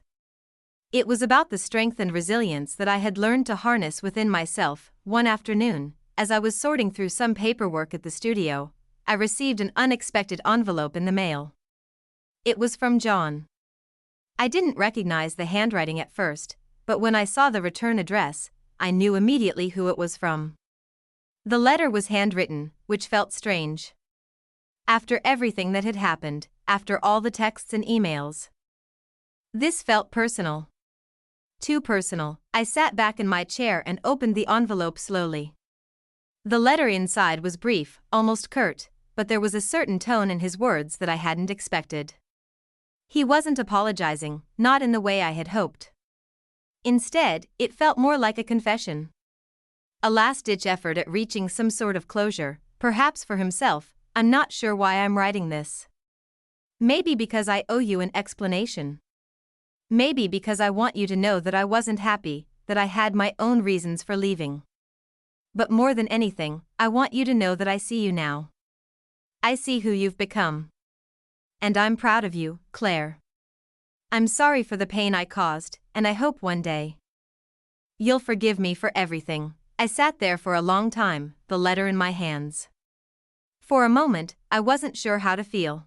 It was about the strength and resilience that I had learned to harness within myself. One afternoon, as I was sorting through some paperwork at the studio, I received an unexpected envelope in the mail. It was from John. I didn't recognize the handwriting at first, but when I saw the return address, I knew immediately who it was from. The letter was handwritten, which felt strange. After everything that had happened, after all the texts and emails. This felt personal. Too personal. I sat back in my chair and opened the envelope slowly. The letter inside was brief, almost curt, but there was a certain tone in his words that I hadn't expected. He wasn't apologizing, not in the way I had hoped. Instead, it felt more like a confession. A last-ditch effort at reaching some sort of closure, perhaps for himself. I'm not sure why I'm writing this. Maybe because I owe you an explanation. Maybe because I want you to know that I wasn't happy, that I had my own reasons for leaving. But more than anything, I want you to know that I see you now. I see who you've become. And I'm proud of you, Claire. I'm sorry for the pain I caused, and I hope one day you'll forgive me for everything. I sat there for a long time, the letter in my hands. For a moment, I wasn't sure how to feel.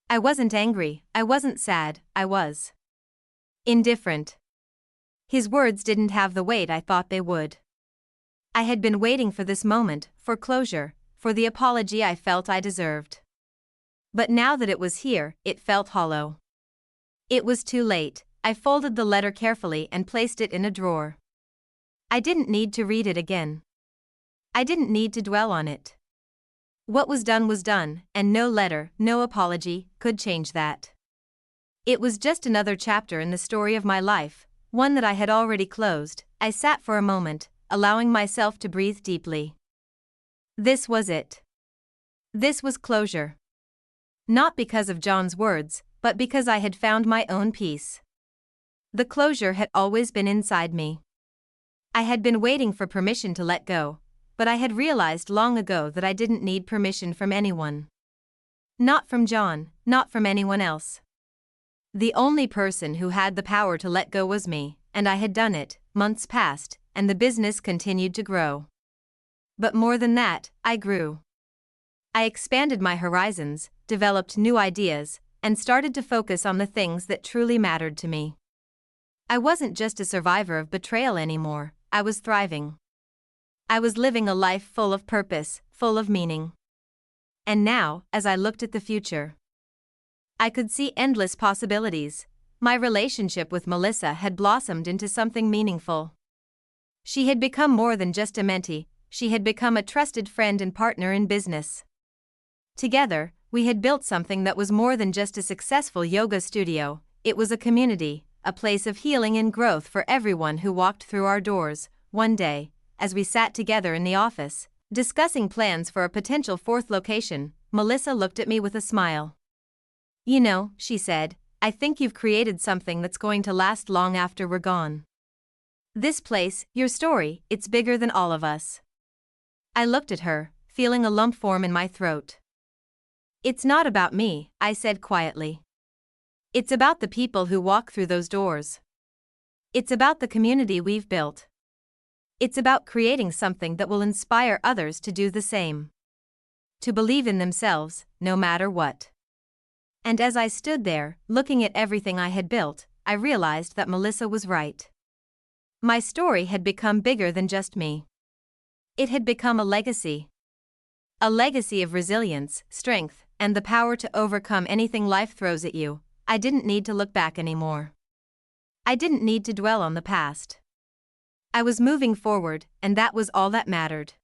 I wasn't angry, I wasn't sad, I was indifferent. His words didn't have the weight I thought they would. I had been waiting for this moment, for closure, for the apology I felt I deserved. But now that it was here, it felt hollow. It was too late. I folded the letter carefully and placed it in a drawer. I didn't need to read it again. I didn't need to dwell on it. What was done, and no letter, no apology, could change that. It was just another chapter in the story of my life, one that I had already closed. I sat for a moment, allowing myself to breathe deeply. This was it. This was closure. Not because of John's words, but because I had found my own peace. The closure had always been inside me. I had been waiting for permission to let go, but I had realized long ago that I didn't need permission from anyone. Not from John, not from anyone else. The only person who had the power to let go was me, and I had done it. Months passed, and the business continued to grow. But more than that, I grew. I expanded my horizons, developed new ideas, and started to focus on the things that truly mattered to me. I wasn't just a survivor of betrayal anymore, I was thriving. I was living a life full of purpose, full of meaning. And now, as I looked at the future, I could see endless possibilities. My relationship with Melissa had blossomed into something meaningful. She had become more than just a mentee, she had become a trusted friend and partner in business. Together, we had built something that was more than just a successful yoga studio. It was a community, a place of healing and growth for everyone who walked through our doors. One day, as we sat together in the office, discussing plans for a potential fourth location, Melissa looked at me with a smile. You know, she said, I think you've created something that's going to last long after we're gone. This place, your story, it's bigger than all of us. I looked at her, feeling a lump form in my throat. It's not about me, I said quietly. It's about the people who walk through those doors. It's about the community we've built. It's about creating something that will inspire others to do the same. To believe in themselves, no matter what. And as I stood there, looking at everything I had built, I realized that Melissa was right. My story had become bigger than just me. It had become a legacy. A legacy of resilience, strength, and the power to overcome anything life throws at you. I didn't need to look back anymore. I didn't need to dwell on the past. I was moving forward, and that was all that mattered.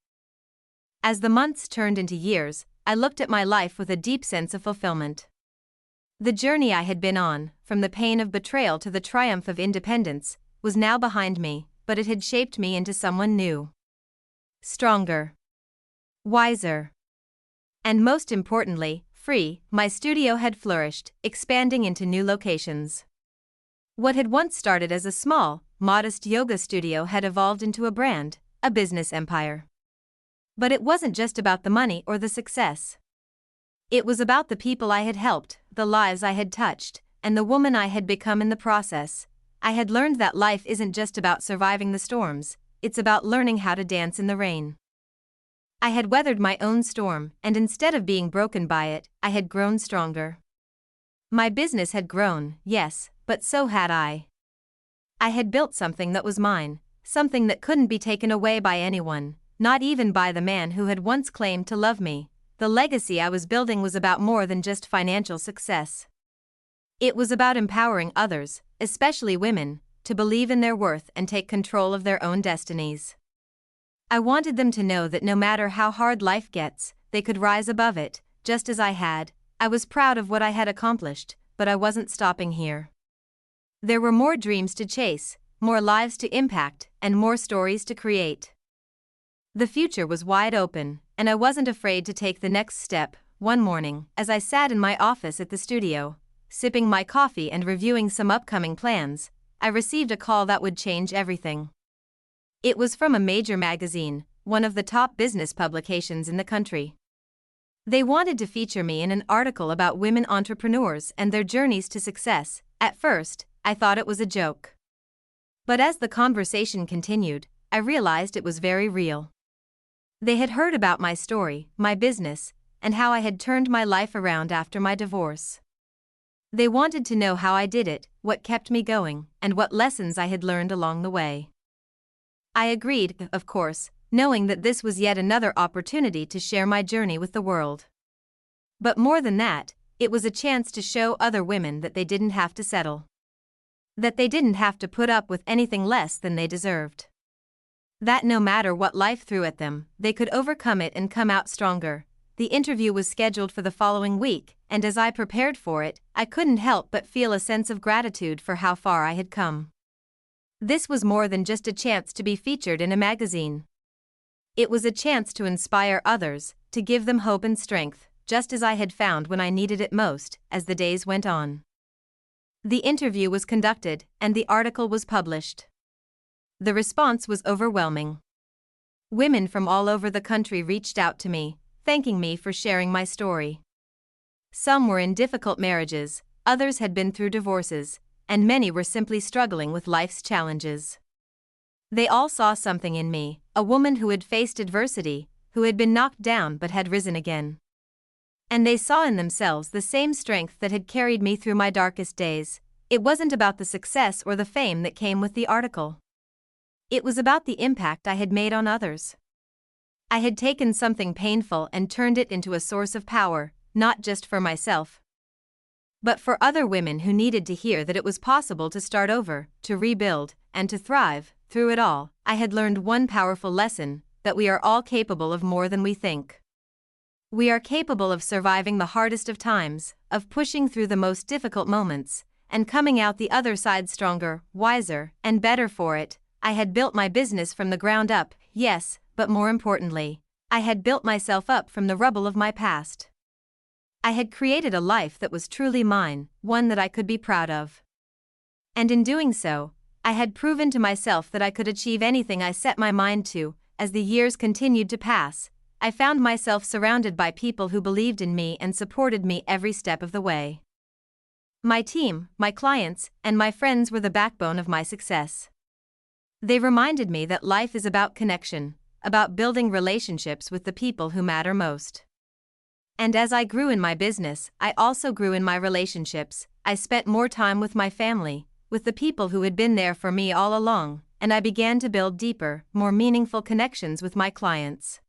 As the months turned into years, I looked at my life with a deep sense of fulfillment. The journey I had been on, from the pain of betrayal to the triumph of independence, was now behind me, but it had shaped me into someone new. Stronger. Wiser. And most importantly, free. My studio had flourished, expanding into new locations. What had once started as a small, modest yoga studio had evolved into a brand, a business empire. But it wasn't just about the money or the success. It was about the people I had helped, the lives I had touched, and the woman I had become in the process. I had learned that life isn't just about surviving the storms, it's about learning how to dance in the rain. I had weathered my own storm, and instead of being broken by it, I had grown stronger. My business had grown, yes, but so had I. I had built something that was mine, something that couldn't be taken away by anyone, not even by the man who had once claimed to love me. The legacy I was building was about more than just financial success. It was about empowering others, especially women, to believe in their worth and take control of their own destinies. I wanted them to know that no matter how hard life gets, they could rise above it, just as I had. I was proud of what I had accomplished, but I wasn't stopping here. There were more dreams to chase, more lives to impact, and more stories to create. The future was wide open, and I wasn't afraid to take the next step. One morning, as I sat in my office at the studio, sipping my coffee and reviewing some upcoming plans, I received a call that would change everything. It was from a major magazine, one of the top business publications in the country. They wanted to feature me in an article about women entrepreneurs and their journeys to success. At first, I thought it was a joke. But as the conversation continued, I realized it was very real. They had heard about my story, my business, and how I had turned my life around after my divorce. They wanted to know how I did it, what kept me going, and what lessons I had learned along the way. I agreed, of course, knowing that this was yet another opportunity to share my journey with the world. But more than that, it was a chance to show other women that they didn't have to settle. That they didn't have to put up with anything less than they deserved. That no matter what life threw at them, they could overcome it and come out stronger. The interview was scheduled for the following week, and as I prepared for it, I couldn't help but feel a sense of gratitude for how far I had come. This was more than just a chance to be featured in a magazine. It was a chance to inspire others, to give them hope and strength, just as I had found when I needed it most. As the days went on, the interview was conducted, and the article was published. The response was overwhelming. Women from all over the country reached out to me, thanking me for sharing my story. Some were in difficult marriages, others had been through divorces, and many were simply struggling with life's challenges. They all saw something in me, a woman who had faced adversity, who had been knocked down but had risen again. And they saw in themselves the same strength that had carried me through my darkest days. It wasn't about the success or the fame that came with the article. It was about the impact I had made on others. I had taken something painful and turned it into a source of power, not just for myself, but for other women who needed to hear that it was possible to start over, to rebuild, and to thrive. Through it all, I had learned one powerful lesson, that we are all capable of more than we think. We are capable of surviving the hardest of times, of pushing through the most difficult moments, and coming out the other side stronger, wiser, and better for it. I had built my business from the ground up, yes, but more importantly, I had built myself up from the rubble of my past. I had created a life that was truly mine, one that I could be proud of. And in doing so, I had proven to myself that I could achieve anything I set my mind to. As the years continued to pass, I found myself surrounded by people who believed in me and supported me every step of the way. My team, my clients, and my friends were the backbone of my success. They reminded me that life is about connection, about building relationships with the people who matter most. And as I grew in my business, I also grew in my relationships. I spent more time with my family, with the people who had been there for me all along, and I began to build deeper, more meaningful connections with my clients.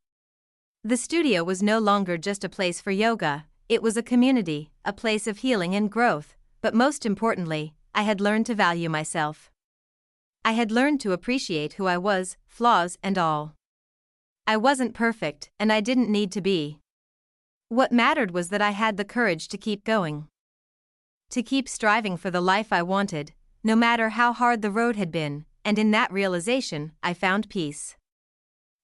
The studio was no longer just a place for yoga, it was a community, a place of healing and growth, but most importantly, I had learned to value myself. I had learned to appreciate who I was, flaws and all. I wasn't perfect, and I didn't need to be. What mattered was that I had the courage to keep going. To keep striving for the life I wanted, no matter how hard the road had been, and in that realization, I found peace.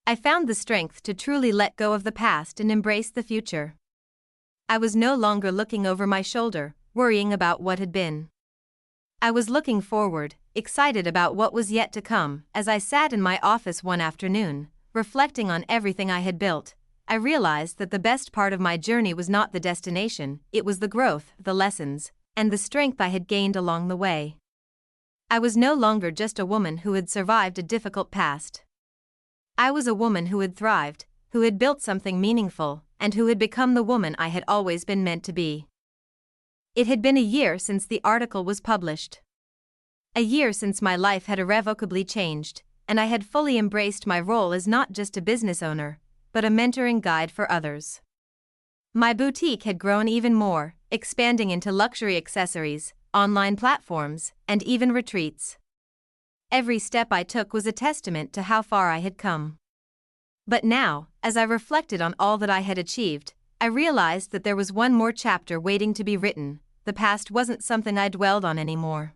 I found the strength to truly let go of the past and embrace the future. I was no longer looking over my shoulder, worrying about what had been. I was looking forward, excited about what was yet to come. As I sat in my office one afternoon, reflecting on everything I had built, I realized that the best part of my journey was not the destination, it was the growth, the lessons, and the strength I had gained along the way. I was no longer just a woman who had survived a difficult past. I was a woman who had thrived, who had built something meaningful, and who had become the woman I had always been meant to be. It had been a year since the article was published. A year since my life had irrevocably changed, and I had fully embraced my role as not just a business owner, but a mentoring guide for others. My boutique had grown even more, expanding into luxury accessories, online platforms, and even retreats. Every step I took was a testament to how far I had come. But now, as I reflected on all that I had achieved, I realized that there was one more chapter waiting to be written. The past wasn't something I dwelled on anymore.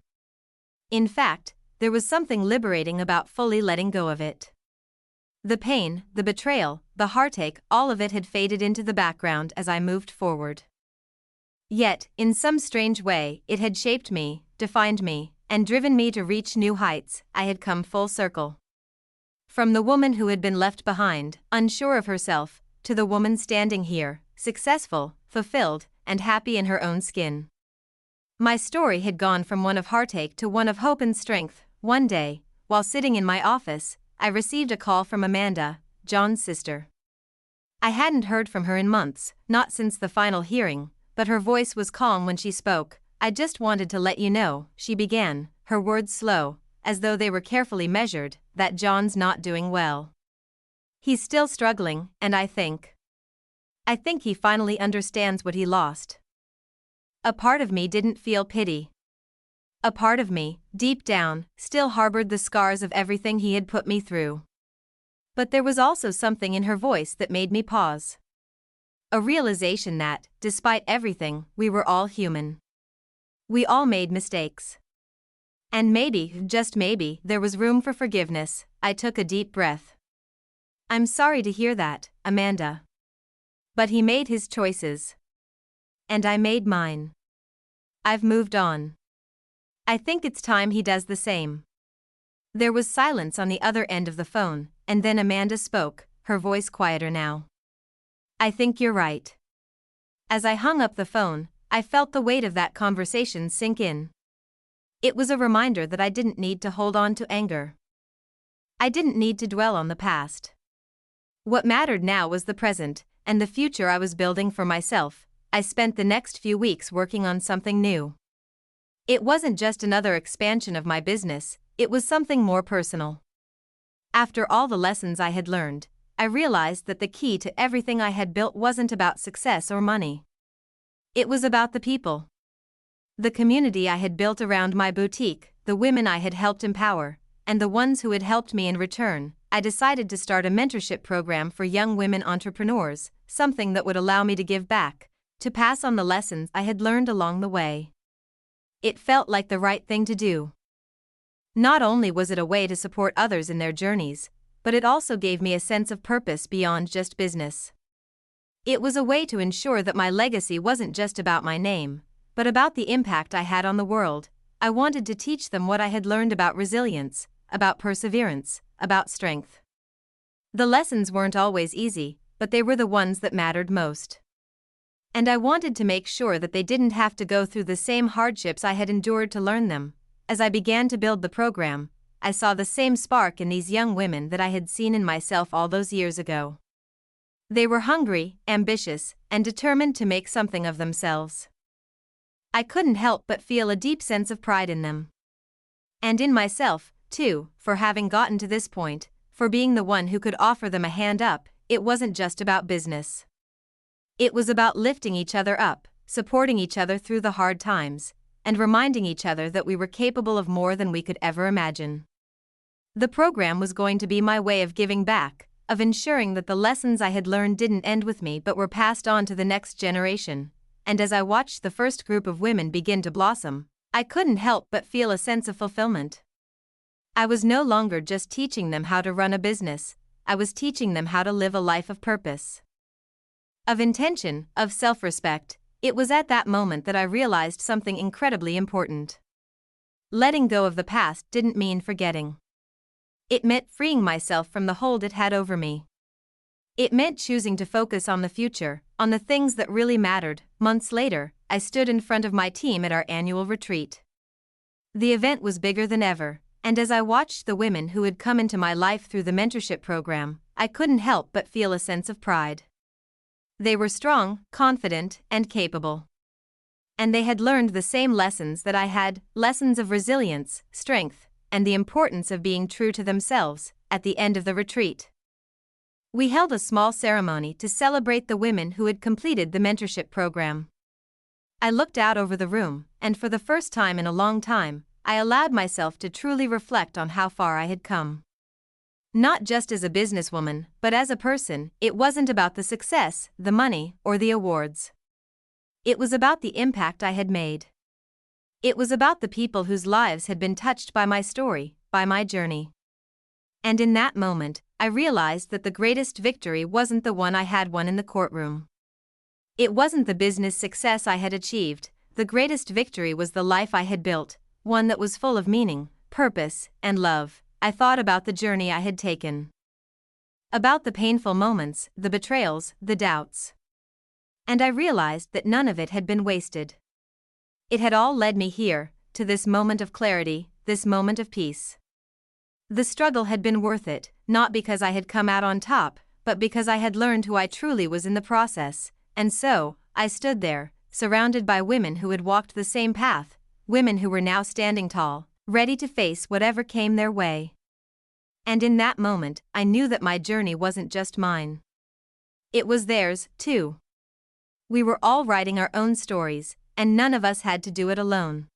In fact, there was something liberating about fully letting go of it. The pain, the betrayal, the heartache, all of it had faded into the background as I moved forward. Yet, in some strange way, it had shaped me, defined me, and driven me to reach new heights. I had come full circle. From the woman who had been left behind, unsure of herself, to the woman standing here, successful, fulfilled, and happy in her own skin. My story had gone from one of heartache to one of hope and strength. One day, while sitting in my office, I received a call from Amanda, John's sister. I hadn't heard from her in months, not since the final hearing, but her voice was calm when she spoke. "I just wanted to let you know," she began, her words slow, as though they were carefully measured, "that John's not doing well. He's still struggling, and I think he finally understands what he lost." A part of me didn't feel pity. A part of me, deep down, still harbored the scars of everything he had put me through. But there was also something in her voice that made me pause. A realization that, despite everything, we were all human. We all made mistakes. And maybe, just maybe, there was room for forgiveness. I took a deep breath. "I'm sorry to hear that, Amanda. But he made his choices. And I made mine. I've moved on. I think it's time he does the same." There was silence on the other end of the phone, and then Amanda spoke, her voice quieter now. "I think you're right." As I hung up the phone, I felt the weight of that conversation sink in. It was a reminder that I didn't need to hold on to anger. I didn't need to dwell on the past. What mattered now was the present, and the future I was building for myself. I spent the next few weeks working on something new. It wasn't just another expansion of my business, it was something more personal. After all the lessons I had learned, I realized that the key to everything I had built wasn't about success or money. It was about the people. The community I had built around my boutique, the women I had helped empower, and the ones who had helped me in return. I decided to start a mentorship program for young women entrepreneurs, something that would allow me to give back, to pass on the lessons I had learned along the way. It felt like the right thing to do. Not only was it a way to support others in their journeys, but it also gave me a sense of purpose beyond just business. It was a way to ensure that my legacy wasn't just about my name, but about the impact I had on the world. I wanted to teach them what I had learned about resilience, about perseverance, about strength. The lessons weren't always easy, but they were the ones that mattered most. And I wanted to make sure that they didn't have to go through the same hardships I had endured to learn them. As I began to build the program, I saw the same spark in these young women that I had seen in myself all those years ago. They were hungry, ambitious, and determined to make something of themselves. I couldn't help but feel a deep sense of pride in them. And in myself, too, for having gotten to this point, for being the one who could offer them a hand up. It wasn't just about business. It was about lifting each other up, supporting each other through the hard times, and reminding each other that we were capable of more than we could ever imagine. The program was going to be my way of giving back, of ensuring that the lessons I had learned didn't end with me but were passed on to the next generation. And as I watched the first group of women begin to blossom, I couldn't help but feel a sense of fulfillment. I was no longer just teaching them how to run a business, I was teaching them how to live a life of purpose, of intention, of self-respect. It was at that moment that I realized something incredibly important. Letting go of the past didn't mean forgetting. It meant freeing myself from the hold it had over me. It meant choosing to focus on the future, on the things that really mattered. Months later, I stood in front of my team at our annual retreat. The event was bigger than ever, and as I watched the women who had come into my life through the mentorship program, I couldn't help but feel a sense of pride. They were strong, confident, and capable. And they had learned the same lessons that I had, lessons of resilience, strength, and the importance of being true to themselves, at the end of the retreat. We held a small ceremony to celebrate the women who had completed the mentorship program. I looked out over the room, and for the first time in a long time, I allowed myself to truly reflect on how far I had come. Not just as a businesswoman, but as a person. It wasn't about the success, the money, or the awards. It was about the impact I had made. It was about the people whose lives had been touched by my story, by my journey. And in that moment, I realized that the greatest victory wasn't the one I had won in the courtroom. It wasn't the business success I had achieved. The greatest victory was the life I had built, one that was full of meaning, purpose, and love. I thought about the journey I had taken. About the painful moments, the betrayals, the doubts. And I realized that none of it had been wasted. It had all led me here, to this moment of clarity, this moment of peace. The struggle had been worth it, not because I had come out on top, but because I had learned who I truly was in the process. And so, I stood there, surrounded by women who had walked the same path, women who were now standing tall, ready to face whatever came their way. And in that moment, I knew that my journey wasn't just mine. It was theirs, too. We were all writing our own stories, and none of us had to do it alone.